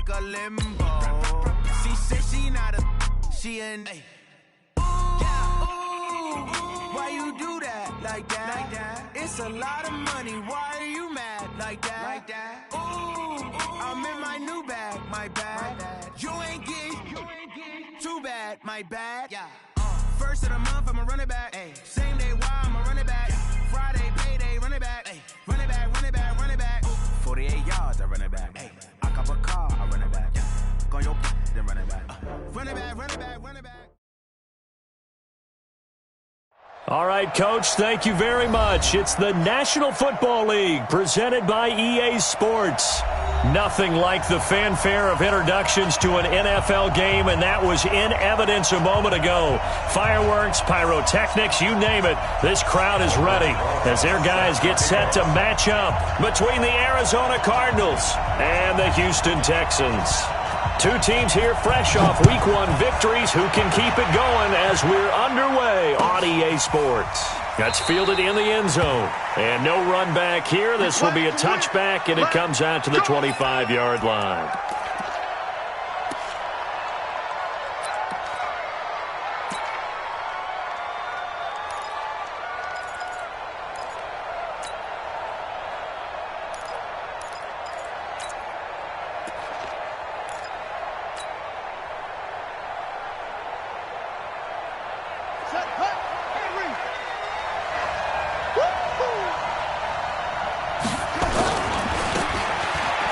like a limbo. She said she not a, she in. Why you do that like that? It's a lot of money. Why are you mad like that? Ooh, I'm in my new bag, my bad. You ain't getting too bad, my bad. First of the month, I'ma run it back. Same day, why I'ma run it back. Friday, payday, run it back. Run it back, run it back, run it back. 48 yards, I run it back. I cop a car, I run it back. Go your then run it back. Run it back, run it back, run it back. All right, Coach, thank you very much. It's the National Football League presented by EA Sports. Nothing like the fanfare of introductions to an NFL game, and that was in evidence a moment ago. Fireworks, pyrotechnics, you name it. This crowd is ready as their guys get set to match up between the Arizona Cardinals and the Houston Texans. Two teams here fresh off Week 1 victories. Who can keep it going as we're underway on EA Sports? That's fielded in the end zone. And no run back here. This will be a touchback, and it comes out to the 25-yard line.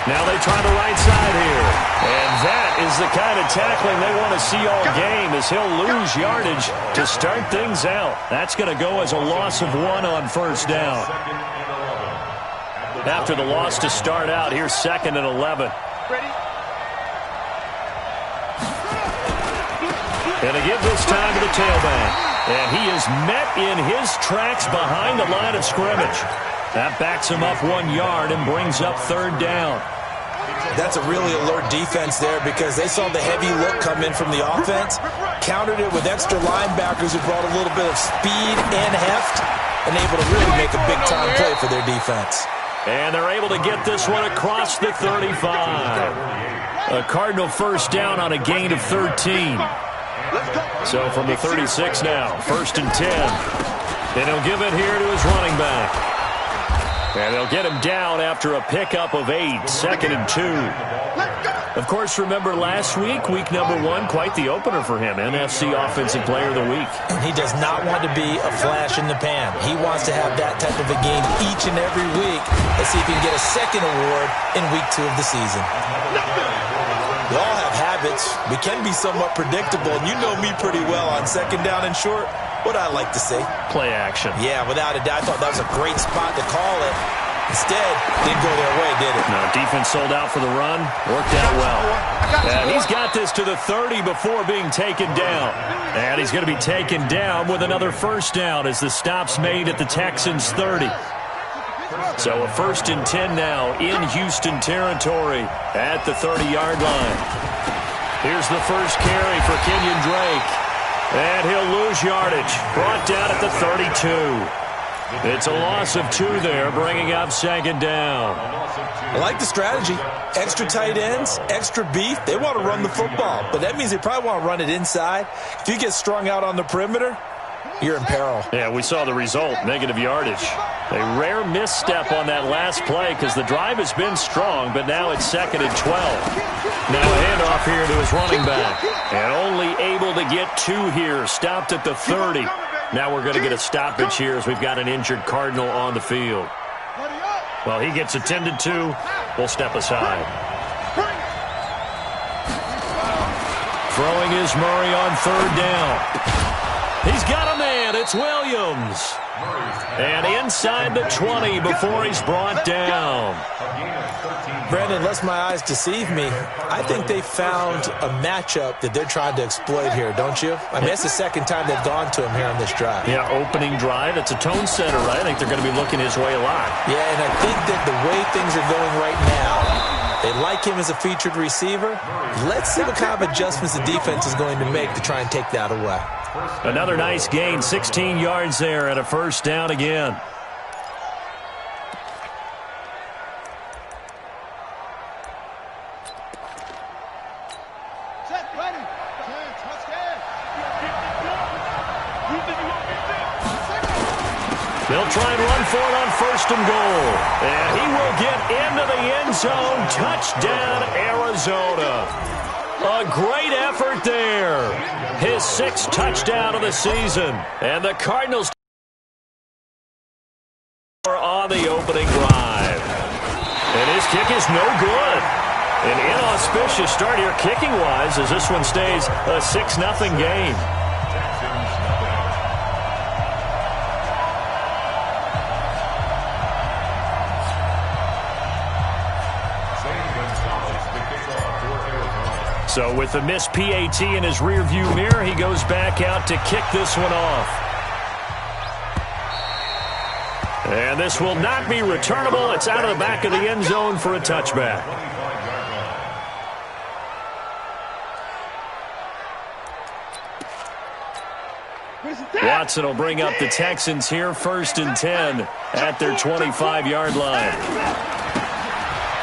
Now they try the right side here. And that is the kind of tackling they want to see all game, as he'll lose yardage to start things out. That's going to go as a loss of 1 on first down. After the loss to start out, here's 2nd and 11. And they give this time to the tailback. And he is met in his tracks behind the line of scrimmage. That backs him up 1 yard and brings up 3rd down. That's a really alert defense there because they saw the heavy look come in from the offense, countered it with extra linebackers who brought a little bit of speed and heft, and able to really make a big-time play for their defense. And they're able to get this one across the 35. A Cardinal first down on a gain of 13. So from the 36 now, 1st and 10. And he'll give it here to his running back. And they'll get him down after a pickup of 8, 2nd and 2. Of course, remember last week, week number 1, quite the opener for him, NFC Offensive Player of the Week. And he does not want to be a flash in the pan. He wants to have that type of a game each and every week. Let's see if he can get a second award in week 2 of the season. We all have habits. We can be somewhat predictable, and you know me pretty well on 2nd down and short. What I like to say? Play action. Yeah, without a doubt. I thought that was a great spot to call it. Instead, didn't go their way, did it? No, defense sold out for the run. Worked out well. And he's got this to the 30 before being taken down. And he's going to be taken down with another first down as the stop's made at the Texans' 30. So a 1st and 10 now in Houston territory at the 30-yard line. Here's the first carry for Kenyon Drake. And he'll lose yardage. Brought down at the 32. It's a loss of 2 there, bringing up 2nd down. I like the strategy. Extra tight ends, extra beef. They want to run the football, but that means they probably want to run it inside. If you get strung out on the perimeter, you're in peril. Yeah, we saw the result, negative yardage. A rare misstep on that last play because the drive has been strong, but now it's 2nd and 12. Now a handoff here to his running back. And only able to get 2 here, stopped at the 30. Now we're going to get a stoppage here as we've got an injured Cardinal on the field. Well, he gets attended to. We'll step aside. Throwing is Murray on 3rd down. He's got a man. It's Williams. And inside the 20 before he's brought down. Brandon, unless my eyes deceive me, I think they found a matchup that they're trying to exploit here, don't you? I mean, it's the 2nd time they've gone to him here on this drive. Yeah, opening drive. It's a tone setter, right? I think they're going to be looking his way a lot. Yeah, and I think that the way things are going right now, they like him as a featured receiver. Let's see what kind of adjustments the defense is going to make to try and take that away. Another nice gain, 16 yards there and a first down again. They'll try and run for it on 1st and goal. And he will get into the end zone. Touchdown, Arizona. A great effort there. His 6th touchdown of the season. And the Cardinals are on the opening drive. And his kick is no good. An inauspicious start here kicking-wise as this one stays a 6-0 game. So with the missed PAT in his rearview mirror, he goes back out to kick this one off. And this will not be returnable. It's out of the back of the end zone for a touchback. Watson will bring up the Texans here, 1st and 10 at their 25-yard line.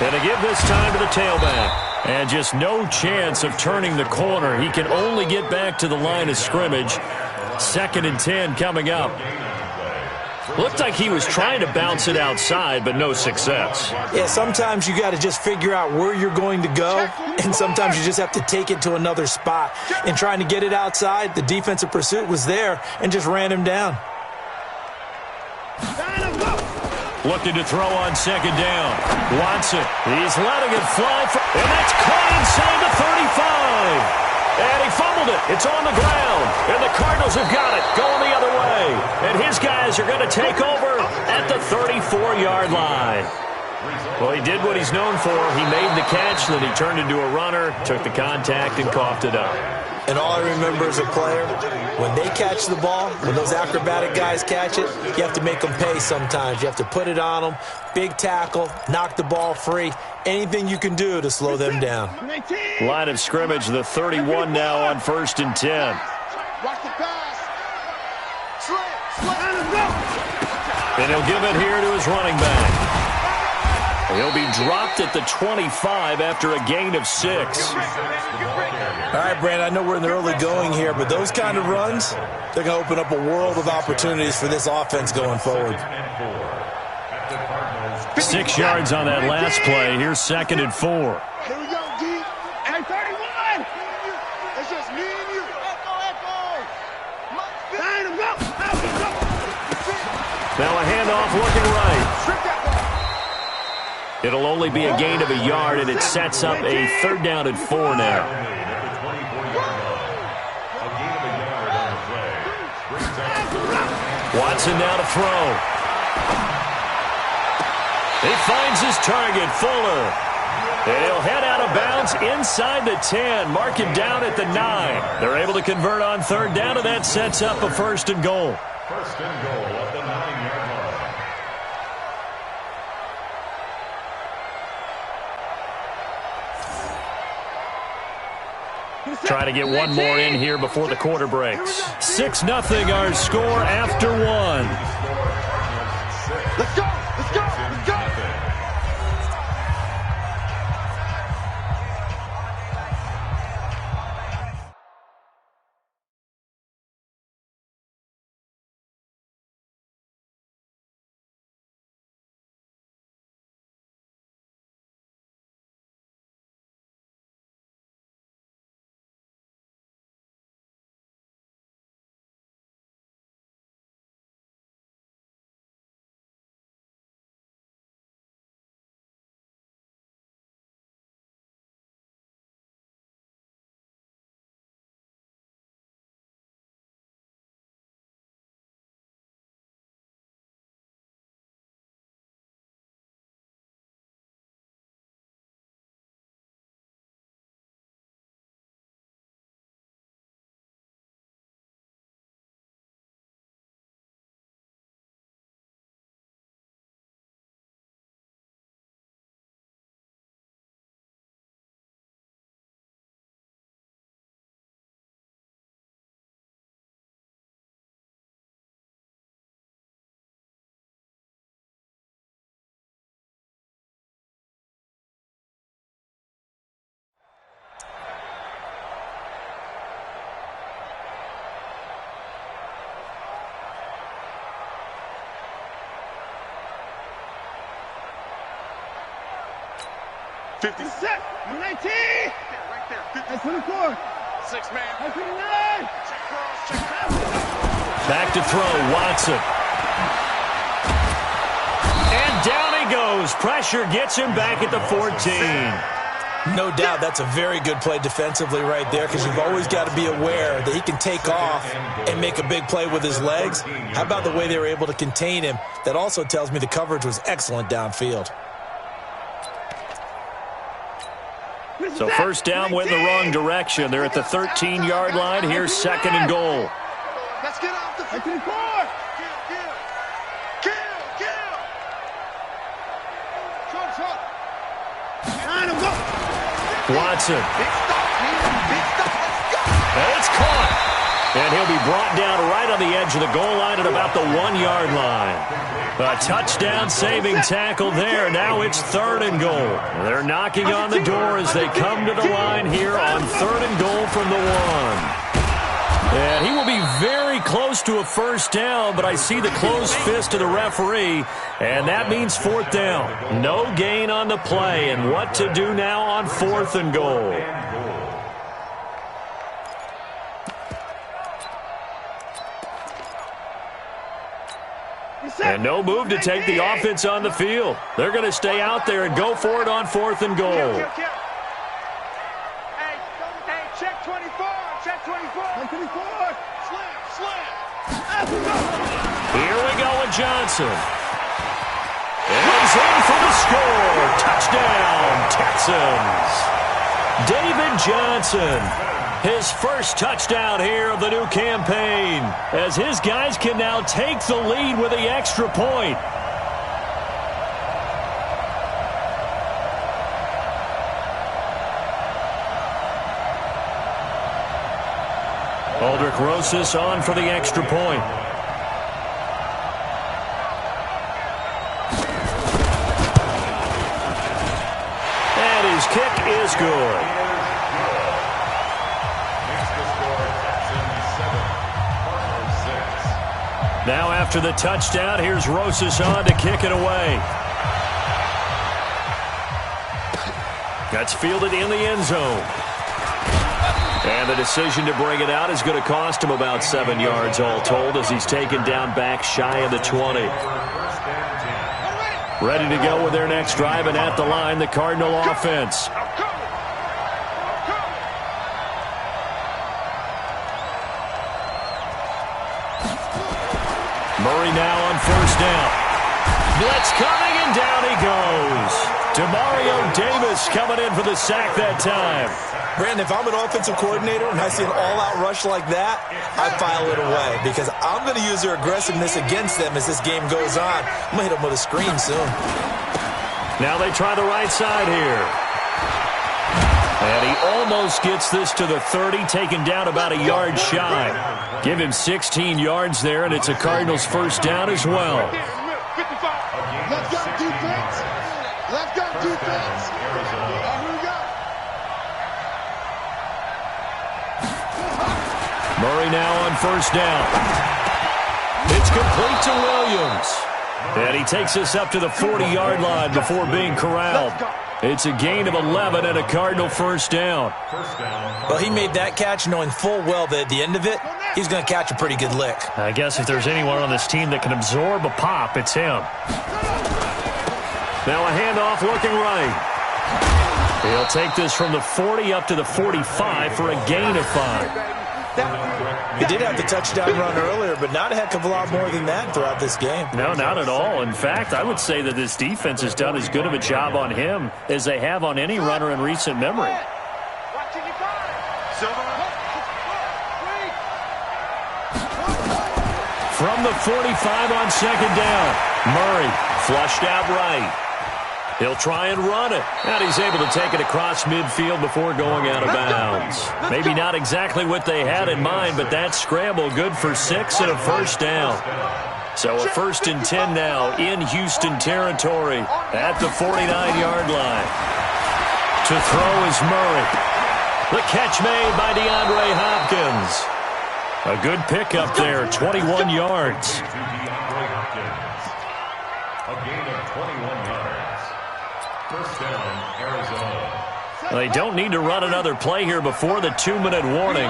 And to give this time to the tailback. And just no chance of turning the corner. He can only get back to the line of scrimmage. 2nd and 10 coming up. Looked like he was trying to bounce it outside, but no success. Yeah, sometimes you got to just figure out where you're going to go, and sometimes you just have to take it to another spot. And trying to get it outside, the defensive pursuit was there and just ran him down. Looking to throw on 2nd down. Watson, he's letting it fly. And that's caught inside the 35. And he fumbled it. It's on the ground. And the Cardinals have got it going the other way. And his guys are going to take over at the 34-yard line. Well, he did what he's known for. He made the catch, then he turned into a runner, took the contact, and coughed it up. And all I remember as a player, when they catch the ball, when those acrobatic guys catch it, you have to make them pay sometimes. You have to put it on them, big tackle, knock the ball free, anything you can do to slow them down. Line of scrimmage, the 31 now on 1st and 10. And he'll give it here to his running back. He'll be dropped at the 25 after a gain of 6. All right, Brandon, I know we're in the early going here, but those kind of runs, they're going to open up a world of opportunities for this offense going forward. 6 yards on that last play. Here's 2nd and 4. Here we go, D. Hey, 31! It's just me and you. Now a handoff looking right. It'll only be a gain of a yard, and it sets up a 3rd down and 4 now. Watson now to throw. He finds his target, Fuller. And he'll head out of bounds inside the 10. Mark him down at the 9. They're able to convert on 3rd down, and that sets up a 1st and goal. 1st and goal at the 9-yard line. Try to get one more in here before the quarter breaks. 6-0 our score after 1. Let's go! 50. 19. Right there. 24. 6 man. 29. Check cross. Check cross. Back to throw, Watson. And down he goes. Pressure gets him back at the 14. No doubt that's a very good play defensively right there, because you've always got to be aware that he can take off and make a big play with his legs. How about the way they were able to contain him? That also tells me the coverage was excellent downfield. So first down went in the wrong direction. They're at the 13-yard line. Here's 2nd and goal. Let's get off the 54. Watson. It's caught. And he'll be brought down right on the edge of the goal line at about the 1-yard line. A touchdown-saving tackle there. Now it's 3rd and goal. They're knocking on the door as they come to the line here on 3rd and goal from the 1. And he will be very close to a first down, but I see the closed fist of the referee, and that means 4th down. No gain on the play, and what to do now on 4th and goal. And no move to take the offense on the field. They're going to stay out there and go for it on 4th and goal. Hey, check 24. Check 24. 24. Slam. Here we go with Johnson. And he's in for the score. Touchdown, Texans. David Johnson. His first touchdown here of the new campaign, as his guys can now take the lead with the extra point. Aldrich Rosas on for the extra point. And his kick is good. Now after the touchdown, here's Rosas on to kick it away. That's fielded in the end zone. And the decision to bring it out is going to cost him about 7 yards all told, as he's taken down back shy of the 20. Ready to go with their next drive, and at the line, the Cardinal offense. Murray now on first down. Blitz coming, and down he goes. Demario Davis coming in for the sack that time. Brandon, if I'm an offensive coordinator and I see an all-out rush like that, I file it away, because I'm going to use their aggressiveness against them as this game goes on. I'm going to hit them with a screen soon. Now they try the right side here. And he almost gets this to the 30, taken down about a yard shy. Give him 16 yards there, and it's a Cardinals first down as well. Let's go defense. Let's go defense. Here we go. Murray now on first down. It's complete to Williams. And he takes us up to the 40-yard line before being corralled. It's a gain of 11 and a Cardinal first down. Well, he made that catch knowing full well that at the end of it, he's going to catch a pretty good lick. I guess if there's anyone on this team that can absorb a pop, it's him. Now a handoff looking right. He'll take this from the 40 up to the 45 for a gain of 5. He did have the touchdown run earlier, but not a heck of a lot more than that throughout this game. No, not at all. In fact, I would say that this defense has done as good of a job on him as they have on any runner in recent memory. From the 45 on second down, Murray flushed out right. He'll try and run it, and he's able to take it across midfield before going out of bounds. Maybe not exactly what they had in mind, but that scramble good for 6 and a first down. So a 1st and 10 now in Houston territory at the 49-yard line. To throw is Murray. The catch made by DeAndre Hopkins. A good pickup there, 21 yards. A gain of 21 yards. First down, Arizona. They don't need to run another play here before the 2-minute warning.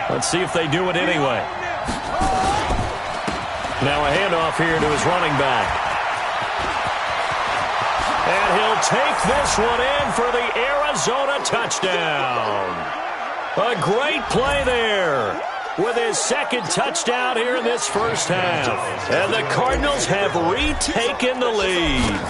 Let's see if they do it anyway. Now a handoff here to his running back. And he'll take this one in for the Arizona touchdown. A great play there with his second touchdown here in this first half. And the Cardinals have retaken the lead.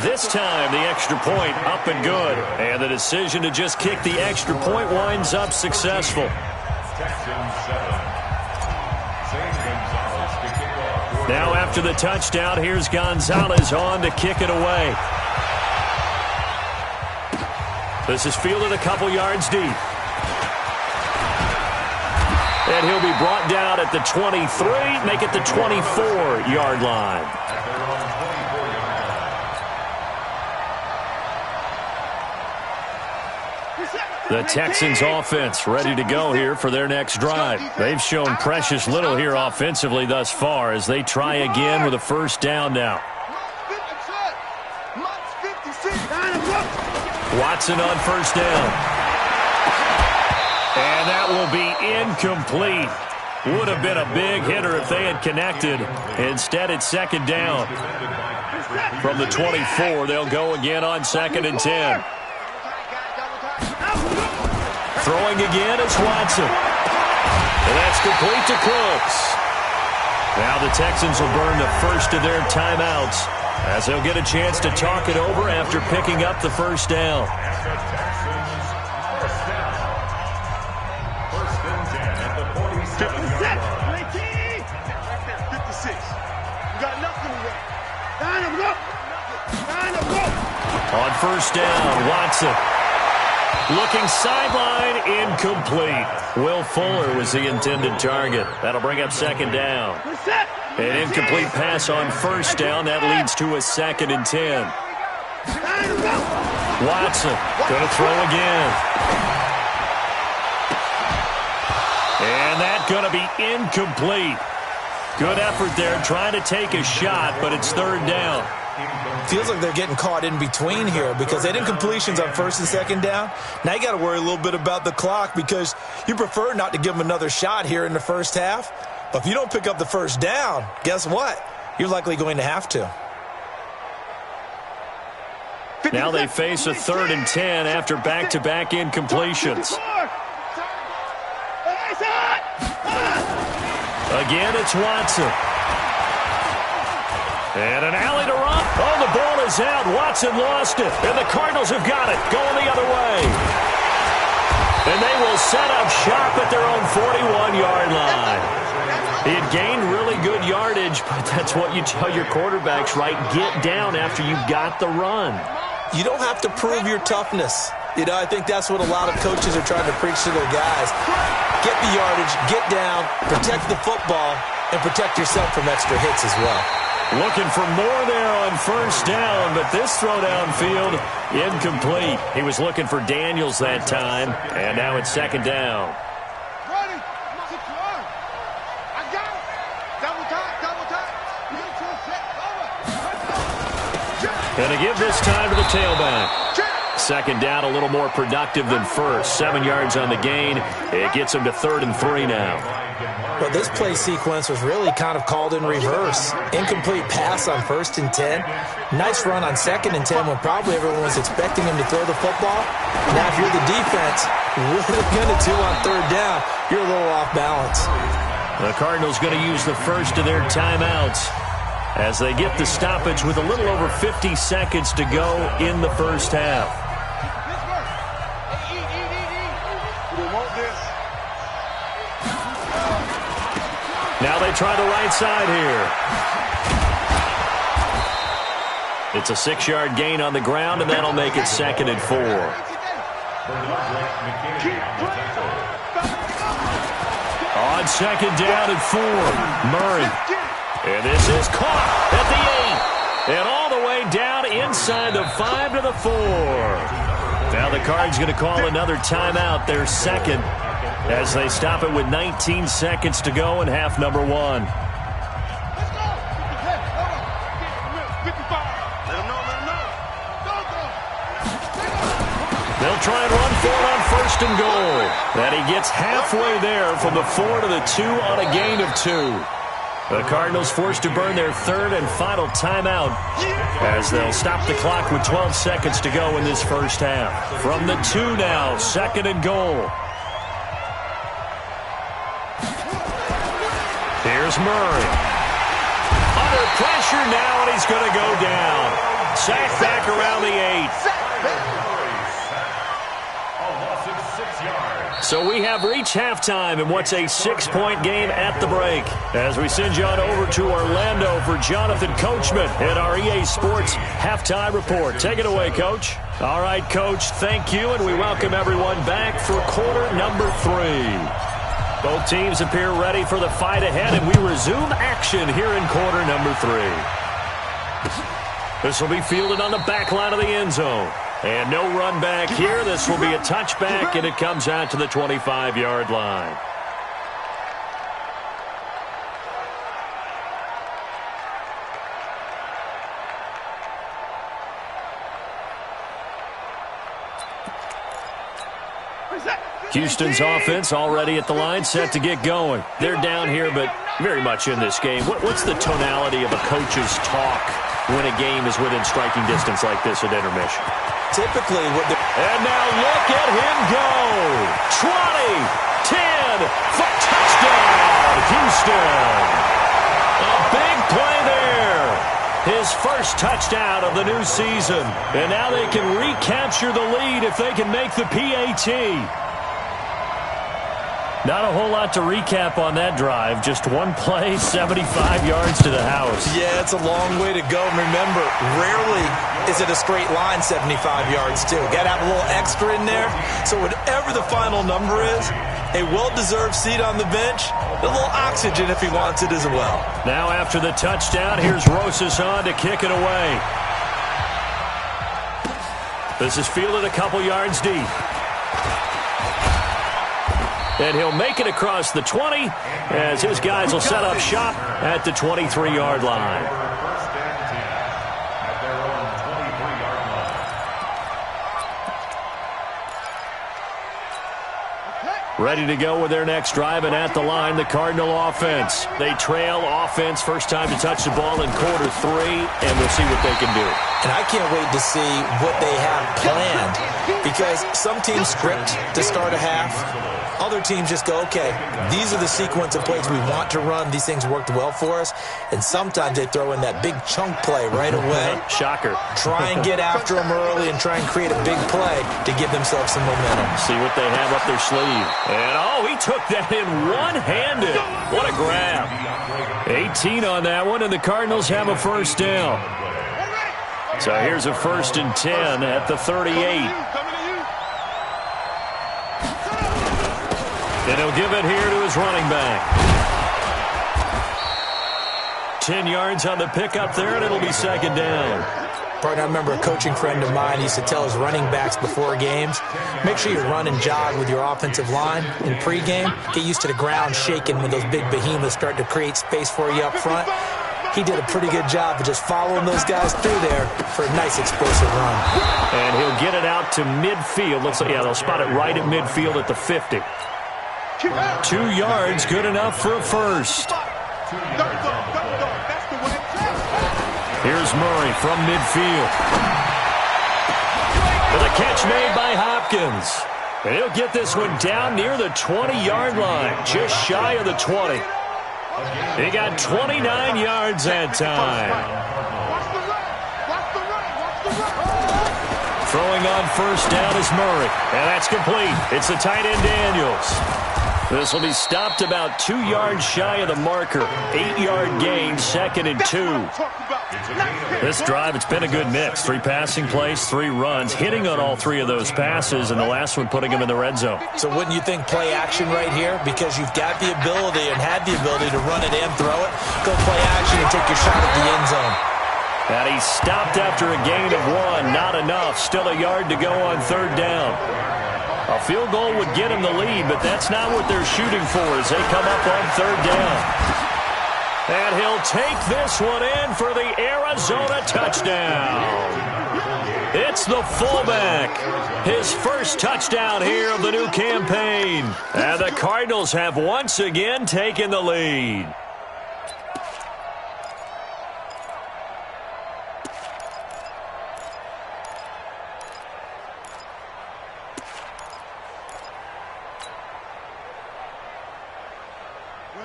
This time, the extra point up and good. And the decision to just kick the extra point winds up successful. Now after the touchdown, here's Gonzalez on to kick it away. This is fielded a couple yards deep. And he'll be brought down at the 23, make it the 24-yard line. The Texans offense ready to go here for their next drive. They've shown precious little here offensively thus far as they try again with a first down now. Watson on first down. And that will be incomplete. Would have been a big hitter if they had connected. Instead, it's second down. From the 24, they'll go again on second and 10. Throwing again is Watson. And that's complete to Cooks. Now the Texans will burn the first of their timeouts as they'll get a chance to talk it over after picking up the first down. On first down, Watson. Looking sideline, incomplete. Will Fuller was the intended target. That'll bring up second down. An incomplete pass on first down. That leads to a second and 10. Watson going to throw again. And that's going to be incomplete. Good effort there trying to take a shot, but it's third down. Feels like they're getting caught in between here because they had incompletions on first and second down. Now you got to worry a little bit about the clock because you prefer not to give them another shot here in the first half. But if you don't pick up the first down, guess what? You're likely going to have to. Now they face a third and 10 after back-to-back incompletions. Again, it's Watson. And an alley to run. Oh, the ball is out. Watson lost it. And the Cardinals have got it. Going the other way. And they will set up shop at their own 41-yard line. He had gained really good yardage, but that's what you tell your quarterbacks, right? Get down after you've got the run. You don't have to prove your toughness. You know, I think that's what a lot of coaches are trying to preach to their guys. Get the yardage, get down, protect the football, and protect yourself from extra hits as well. Looking for more there on first down, but this throw downfield, incomplete. He was looking for Daniels that time, and now it's second down. Going to give this time to the tailback. Second down, a little more productive than first. 7 yards on the gain. It gets him to 3rd and 3 now. Well, this play sequence was really kind of called in reverse. Incomplete pass on 1st and 10. Nice run on 2nd and 10 when probably everyone was expecting him to throw the football. Now, if you're the defense, what are they going to do on 3rd down? You're a little off balance. The Cardinals going to use the first of their timeouts as they get the stoppage with a little over 50 seconds to go in the first half. Now they try the right side here. It's a 6-yard gain on the ground, and that'll make it 2nd and 4. On second down and 4, Murray. And this is caught at the 8. And all the way down inside the 5 to the 4. Now the Cards going to call another timeout, their second, as they stop it with 19 seconds to go in half number 1. They'll try and run for it on 1st and goal. And he gets halfway there from the 4 to the 2 on a gain of 2. The Cardinals forced to burn their 3rd and final timeout as they'll stop the clock with 12 seconds to go in this first half. From the 2 now, 2nd and goal. Here's Murray. Under pressure now, and he's going to go down. Sacked back around the 8. So we have reached halftime in what's a 6-point game at the break. As we send you on over to Orlando for Jonathan Coachman at our EA Sports Halftime Report. Take it away, Coach. All right, Coach, thank you, and we welcome everyone back for quarter number 3. Both teams appear ready for the fight ahead, and we resume action here in quarter number 3. This will be fielded on the back line of the end zone. And no run back here. This will be a touchback, and it comes out to the 25-yard line. Houston's offense already at the line, set to get going. They're down here, but very much in this game. What's the tonality of a coach's talk when a game is within striking distance like this at intermission? Typically, and now look at him go. 20, 10, for touchdown, Houston. A big play there. His first touchdown of the new season. And now they can recapture the lead if they can make the PAT. Not a whole lot to recap on that drive. Just one play, 75 yards to the house. Yeah, it's a long way to go. Remember, rarely is it a straight line 75 yards, too. Got to have a little extra in there. So whatever the final number is, a well-deserved seat on the bench, a little oxygen if he wants it as well. Now after the touchdown, here's Rosas on to kick it away. This is fielded a couple yards deep. And he'll make it across the 20 as his guys will set up shop at the 23-yard line. Ready to go with their next drive, and at the line, the Cardinal offense. They trail offense, first time to touch the ball in quarter 3, and we'll see what they can do. And I can't wait to see what they have planned, because some teams script to start a half. Other teams just go, okay, these are the sequence of plays we want to run. These things worked well for us. And sometimes they throw in that big chunk play right away. Shocker. Try and get after them early and try and create a big play to give themselves some momentum. See what they have up their sleeve. And, oh, he took that in one-handed. What a grab. 18 on that one, and the Cardinals have a first down. So here's a 1st and 10 at the 38. And he'll give it here to his running back. 10 yards on the pickup there, and it'll be 2nd down. Partner, I remember a coaching friend of mine used to tell his running backs before games, make sure you run and jog with your offensive line in pregame. Get used to the ground shaking when those big behemoths start to create space for you up front. He did a pretty good job of just following those guys through there for a nice explosive run. And he'll get it out to midfield. Looks like, yeah, they'll spot it right at midfield at the 50. 2 yards, good enough for a first. Here's Murray from midfield. With a catch made by Hopkins. And he'll get this one down near the 20-yard line, just shy of the 20. He got 29 yards that time. Throwing on first down is Murray. And that's complete. It's the tight end Daniels. This will be stopped about 2 yards shy of the marker. 8-yard gain, 2nd and 2. This drive, it's been a good mix. 3 passing plays, 3 runs, hitting on all 3 of those passes, and the last one putting him in the red zone. So wouldn't you think play action right here? Because you've got the ability and had the ability to run it and throw it. Go play action and take your shot at the end zone. And he stopped after a gain of 1. Not enough. Still a yard to go on 3rd down. A field goal would get him the lead, but that's not what they're shooting for as they come up on 3rd down. And he'll take this one in for the Arizona touchdown. It's the fullback. His first touchdown here of the new campaign. And the Cardinals have once again taken the lead.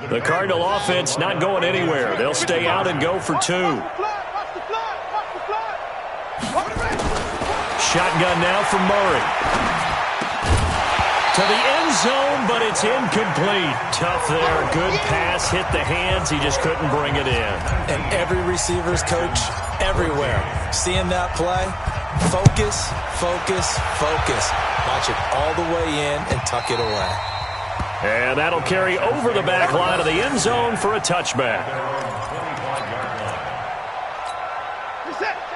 The Cardinal offense not going anywhere. They'll stay out and go for 2. Shotgun now from Murray. To the end zone, but it's incomplete. Tough there. Good pass. Hit the hands. He just couldn't bring it in. And every receiver's coach everywhere. Seeing that play, focus, focus, focus. Watch it all the way in and tuck it away. And that'll carry over the back line of the end zone for a touchback.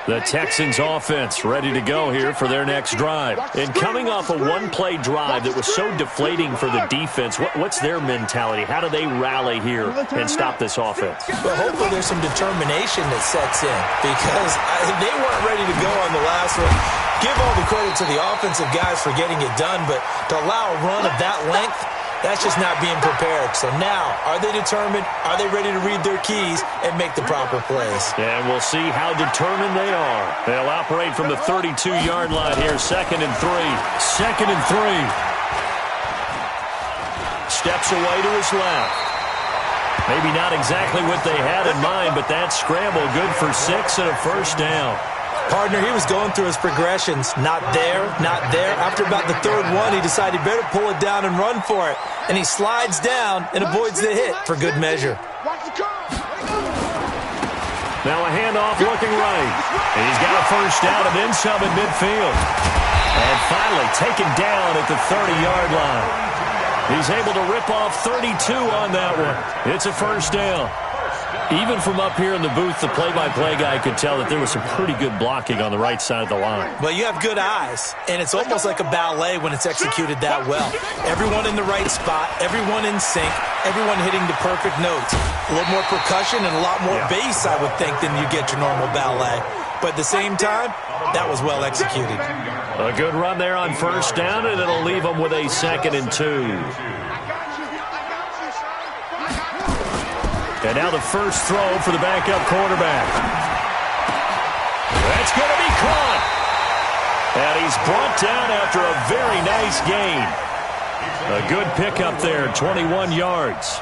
The Texans offense ready to go here for their next drive. And coming off a one-play drive that was so deflating for the defense, what's their mentality? How do they rally here and stop this offense? Well, hopefully there's some determination that sets in because they weren't ready to go on the last one. Give all the credit to the offensive guys for getting it done, but to allow a run of that length, that's just not being prepared. So now, are they determined? Are they ready to read their keys and make the proper plays? And we'll see how determined they are. They'll operate from the 32-yard line here. 2nd and 3. 2nd and 3. Steps away to his left. Maybe not exactly what they had in mind, but that scramble good for 6 and a first down. Partner, he was going through his progressions. Not there, not there. After about the 3rd one, he decided he better pull it down and run for it. And he slides down and avoids the hit for good measure. Now a handoff looking right. And he's got a first down and then some at midfield. And finally taken down at the 30-yard line. He's able to rip off 32 on that one. It's a first down. Even from up here in the booth, the play-by-play guy could tell that there was some pretty good blocking on the right side of the line. Well, you have good eyes, and it's almost like a ballet when it's executed that well. Everyone in the right spot, everyone in sync, everyone hitting the perfect notes. A little more percussion and a lot more bass, I would think, than you get your normal ballet. But at the same time, that was well executed. A good run there on first down, and it'll leave them with a 2nd and 2. And now the first throw for the backup quarterback. That's going to be caught. And he's brought down after a very nice gain. A good pickup there, 21 yards.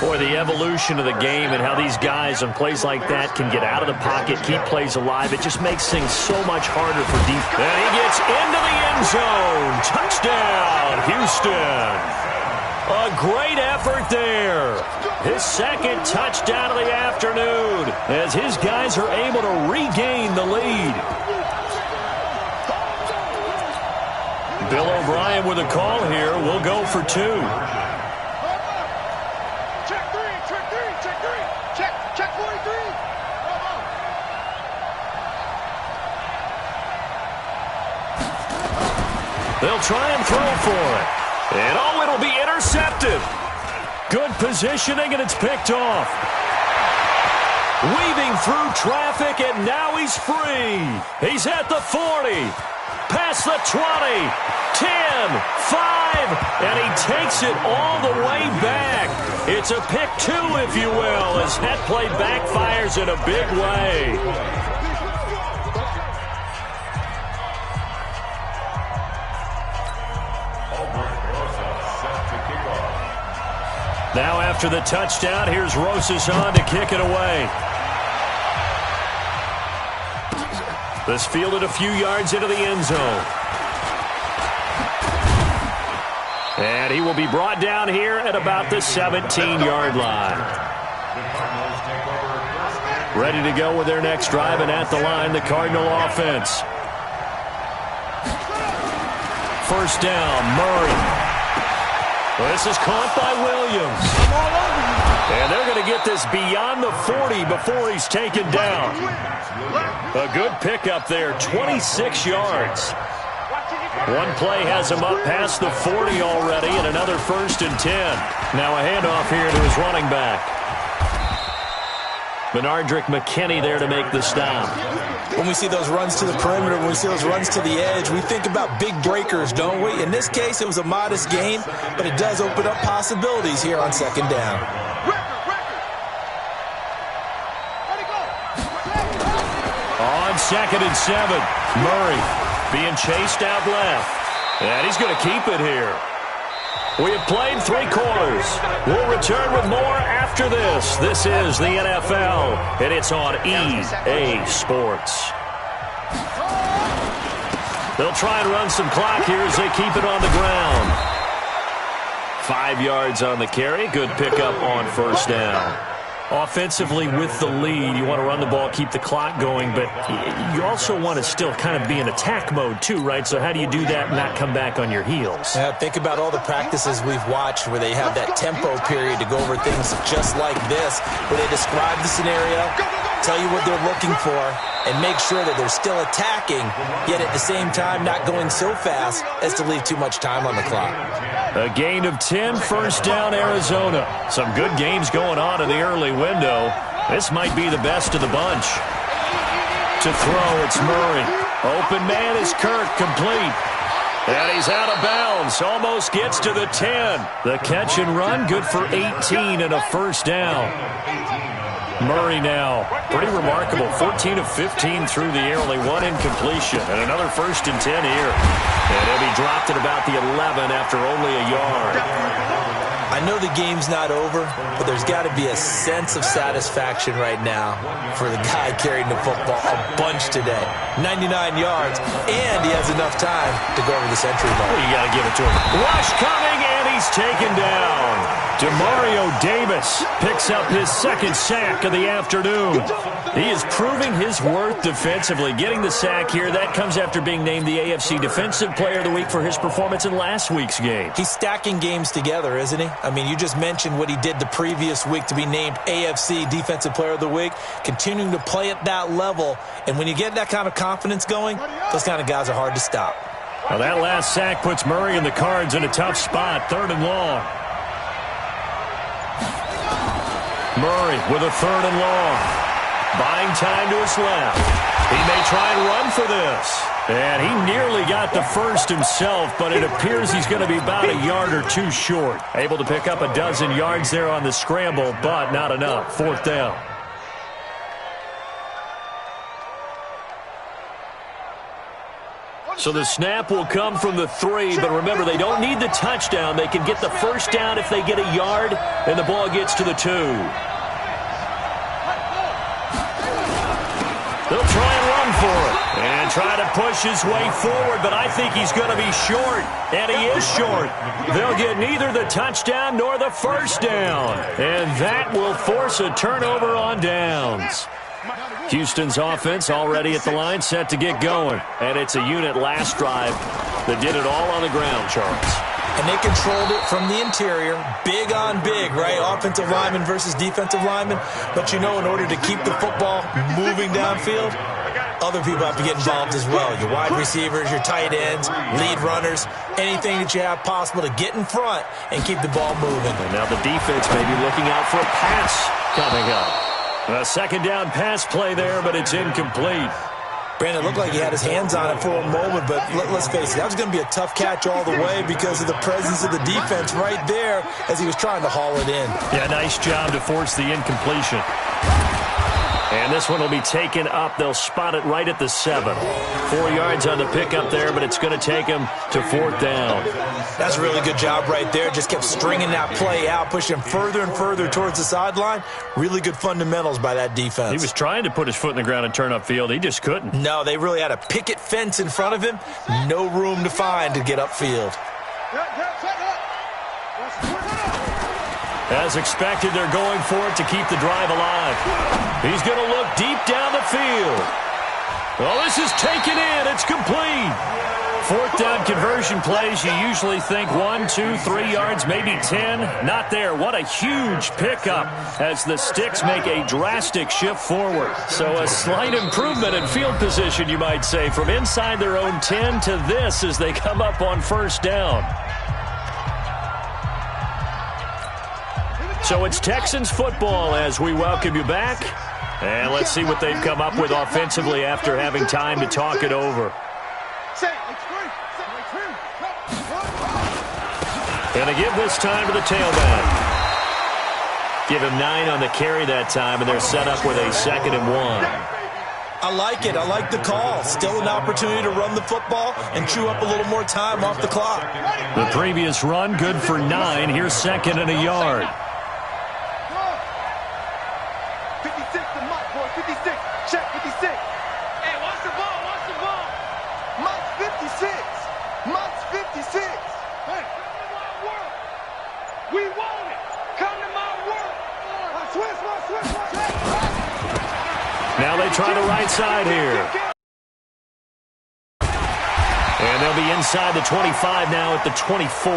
Boy, the evolution of the game and how these guys on plays like that can get out of the pocket, keep plays alive, it just makes things so much harder for defense. And he gets into the end zone. Touchdown, Houston. A great effort there. His 2nd touchdown of the afternoon as his guys are able to regain the lead. Bill O'Brien with a call here. We'll go for 2. Check 3, check 3, check 3. Check 43. They'll try and throw for it. And oh, it'll be intercepted. Good positioning, and it's picked off. Weaving through traffic, and now he's free. He's at the 40, past the 20, 10, 5, and he takes it all the way back. It's a pick 2, if you will, as that play backfires in a big way. Now after the touchdown, here's Rosas on to kick it away. This fielded a few yards into the end zone. And he will be brought down here at about the 17-yard line. Ready to go with their next drive, and at the line, the Cardinal offense. First down, Murray. This is caught by Williams. And they're going to get this beyond the 40 before he's taken down. A good pickup there, 26 yards. One play has him up past the 40 already, and another 1st and 10. Now a handoff here to his running back. Benardrick McKinney there to make the stop. when we see those runs to the perimeter, when we see those runs to the edge, we think about big breakers, don't we? In this case, it was a modest gain, but it does open up possibilities here on second down. On 2nd and 7, Murray being chased out left. And he's going to keep it here. We have played 3 quarters. We'll return with more after this. This is the NFL, and it's on EA Sports. They'll try and run some clock here as they keep it on the ground. 5 yards on the carry. Good pickup on first down. Offensively with the lead, you want to run the ball, keep the clock going, but you also want to still kind of be in attack mode too, right? So how do you do that and not come back on your heels? Yeah, think about all the practices we've watched where they have that tempo period to go over things just like this, where they describe the scenario, tell you what they're looking for, and make sure that they're still attacking, yet at the same time not going so fast as to leave too much time on the clock. A gain of 10, first down, Arizona. Some good games going on in the early window. This might be the best of the bunch. To throw, it's Murray. Open man is Kirk, complete. And he's out of bounds, almost gets to the 10. The catch and run, good for 18 and a first down. Murray now, pretty remarkable, 14 of 15 through the air, only 1 incompletion, and another 1st and 10 here. And he'll be dropped at about the 11 after only a yard. I know the game's not over, but there's got to be a sense of satisfaction right now for the guy carrying the football a bunch today. 99 yards, and he has enough time to go over the century mark. Well, you got to give it to him. Rush coming, and he's taken down. Demario Davis picks up his 2nd sack of the afternoon. He is proving his worth defensively. Getting the sack here, that comes after being named the AFC Defensive Player of the Week for his performance in last week's game. He's stacking games together, isn't he? I mean, you just mentioned what he did the previous week to be named AFC Defensive Player of the Week, continuing to play at that level. And when you get that kind of confidence going, those kind of guys are hard to stop. Well, that last sack puts Murray and the Cards in a tough spot, 3rd and long. Murray with a 3rd and long. Buying time to his left. He may try and run for this. And he nearly got the first himself, but it appears he's going to be about a yard or 2 short. Able to pick up a dozen yards there on the scramble, but not enough. 4th down. So the snap will come from the 3, but remember, they don't need the touchdown. They can get the first down if they get a yard, and the ball gets to the 2. They'll try and run for it and try to push his way forward, but I think he's going to be short, and he is short. They'll get neither the touchdown nor the first down, and that will force a turnover on downs. Houston's offense already at the line, set to get going. And it's a unit last drive that did it all on the ground, Charles. And they controlled it from the interior, big on big, right? Offensive lineman versus defensive lineman. But, you know, in order to keep the football moving downfield, other people have to get involved as well. Your wide receivers, your tight ends, lead runners, anything that you have possible to get in front and keep the ball moving. And now the defense may be looking out for a pass coming up. A 2nd down pass play there, but it's incomplete. Brandon, it looked like he had his hands on it for a moment, but let's face it, that was going to be a tough catch all the way because of the presence of the defense right there as he was trying to haul it in. Yeah, nice job to force the incompletion. And this one will be taken up. They'll spot it right at the 7. 4 yards on the pickup there, but it's going to take him to 4th down. That's a really good job right there. Just kept stringing that play out, pushing him further and further towards the sideline. Really good fundamentals by that defense. He was trying to put his foot in the ground and turn upfield. He just couldn't. No, they really had a picket fence in front of him. No room to find to get upfield. As expected, they're going for it to keep the drive alive. He's going to look deep down the field. Well, this is taken in. It's complete. 4th down conversion plays, you usually think 1, 2, 3 yards, maybe 10. Not there. What a huge pickup as the Sticks make a drastic shift forward. So a slight improvement in field position, you might say, from inside their own 10 to this as they come up on 1st down. So it's Texans football as we welcome you back. And let's see what they've come up with offensively after having time to talk it over. Going to give this time to the tailback. Give him 9 on the carry that time, and they're set up with a 2nd and 1. I like it. I like the call. Still an opportunity to run the football and chew up a little more time off the clock. The previous run, good for 9. Here's 2nd and a yard. 56 to Mike, boy. 56. Check 56. Hey, watch the ball. Watch the ball. Mike's 56. Mike's 56. Hey, come to my work. We want it. Come to my work. Switch. Now they try the right side here. And they'll be inside the 25 now at the 24.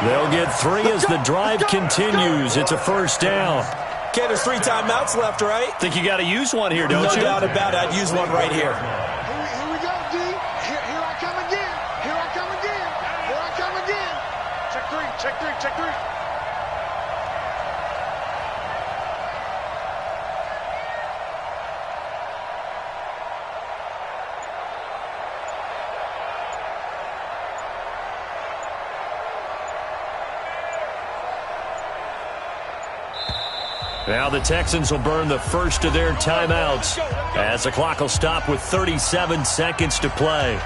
They'll get 3 as the drive continues. It's a 1st down. Okay, there's 3 timeouts left, right? Think you got to use one here, don't you? No doubt about it. I'd use one right here. Here we go, D. Here I come again. Here I come again. Here I come again. Check 3. Check 3. Check 3. Now the Texans will burn the first of their timeouts as the clock will stop with 37 seconds to play.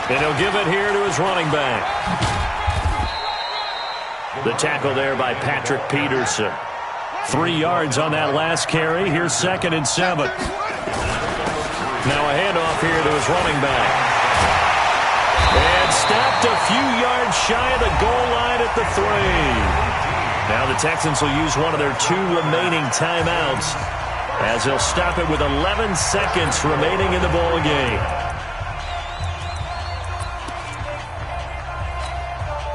And he'll give it here to his running back. The tackle there by Patrick Peterson. 3 yards on that last carry. Here's 2nd and 7. Now a handoff here to his running back. And stopped a few yards shy of the goal line at the 3. Now the Texans will use one of their 2 remaining timeouts as they'll stop it with 11 seconds remaining in the ball game.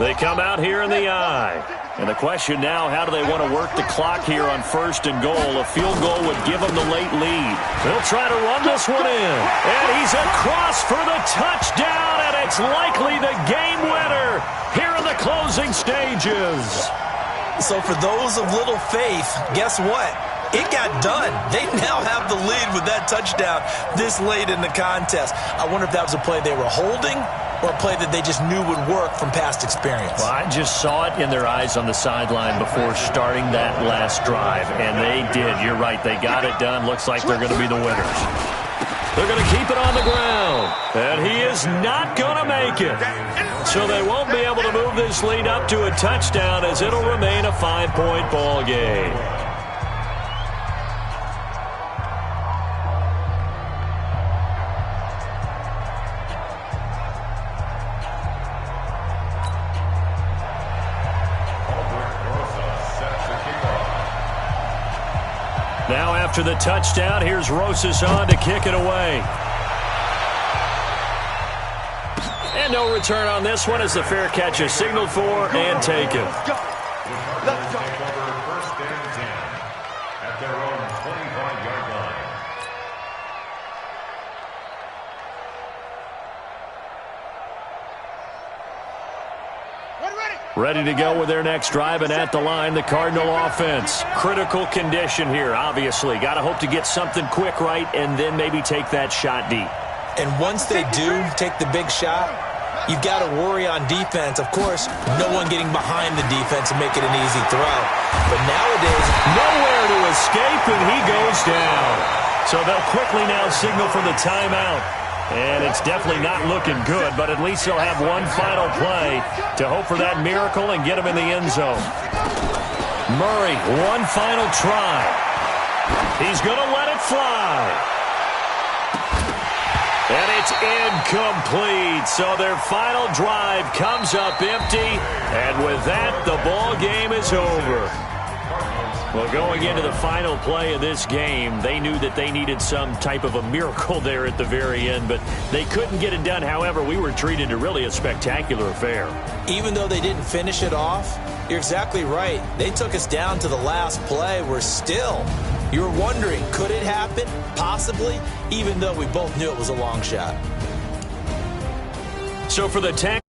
They come out here in the I. And the question now, how do they want to work the clock here on 1st and goal? A field goal would give them the late lead. They'll try to run this one in. And he's across for the touchdown, and it's likely the game winner here in the closing stages. So for those of little faith, guess what? It got done. They now have the lead with that touchdown this late in the contest. I wonder if that was a play they were holding or a play that they just knew would work from past experience. Well, I just saw it in their eyes on the sideline before starting that last drive, and they did. You're right. They got it done. Looks like they're going to be the winners. They're going to keep it on the ground, and he is not going to make it. So they won't be able to move this lead up to a touchdown as it'll remain a 5-point ball game. Now after the touchdown, here's Rosas on to kick it away. And no return on this one as the fair catch is signaled for and taken. Let's go. Take over 1st and 10 at their own 25-yard line. Ready to go with their next drive, and at the line, the Cardinal offense. Critical condition here, obviously. Got to hope to get something quick right and then maybe take that shot deep. And once they do take the big shot, you've got to worry on defense. Of course, no one getting behind the defense and make it an easy throw. But nowadays, nowhere to escape, and he goes down. So they'll quickly now signal for the timeout. And it's definitely not looking good, but at least they'll have one final play to hope for that miracle and get him in the end zone. Murray, one final try. He's going to let it fly. And it's incomplete. So their final drive comes up empty. And with that, the ball game is over. Well, going into the final play of this game, they knew that they needed some type of a miracle there at the very end, but they couldn't get it done. However, we were treated to really a spectacular affair. Even though they didn't finish it off, you're exactly right. They took us down to the last play. We're still, you were wondering, could it happen? Possibly, even though we both knew it was a long shot. So for the Texans,